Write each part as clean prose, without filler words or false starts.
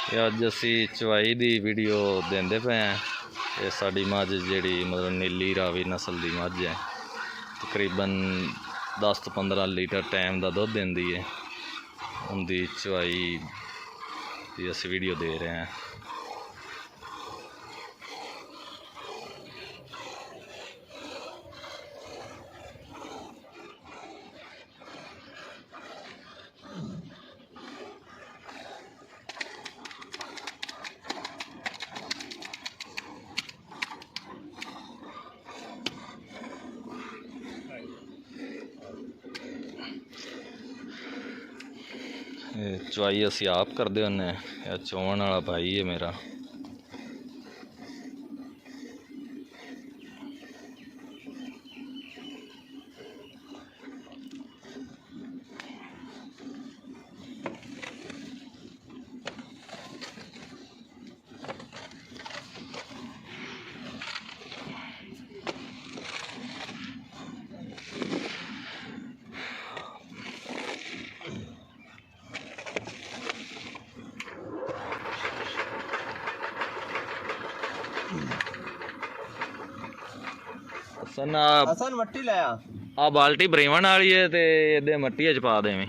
अज असी चवाई की वीडियो देंदे पे हैं। ये साड़ी मझ जी मतलब नीली रावी नस्ल की मझ है, तकरीबन 10 तो 15 लीटर टाइम का दुध देंदी है। उनकी चवाई की अस वीडियो दे रहे हैं। चवाई असी आप करते होंने, चोवन वाला भाई है मेरा। हसन मट्टी लाया आ बाल्टी बरीवन वाली है ते इहदे मट्टी च पा देवी।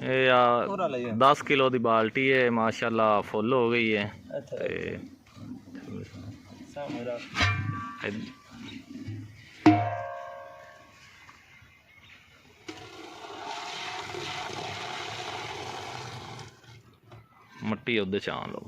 ये 10 किलो की बाल्टी है, माशाल्लाह फुल हो गई है। मट्टी उधर चाह लो।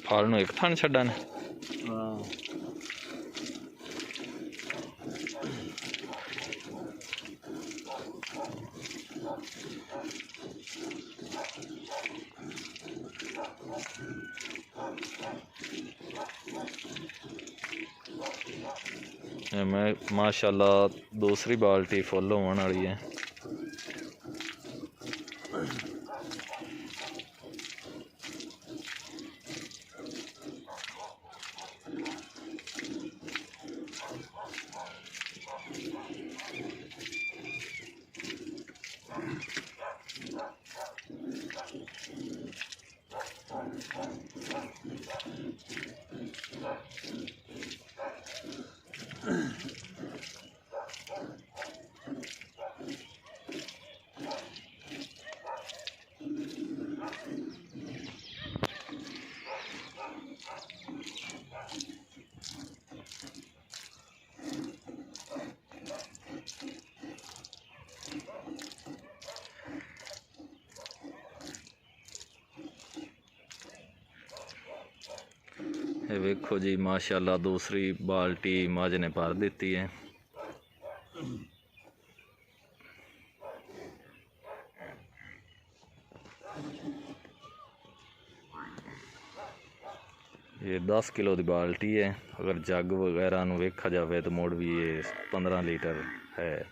फाल एक थान छड़ा ने। मैं माशाल्लाह दूसरी बाल्टी फुल होने वाली है। ये वेखो जी माशाल्लाह दूसरी बाल्टी मझ ने भर दी है। ये 10 किलो की बाल्टी है। अगर जग वगैरह वेखा जाए तो मुड़ भी ये 15 लीटर है।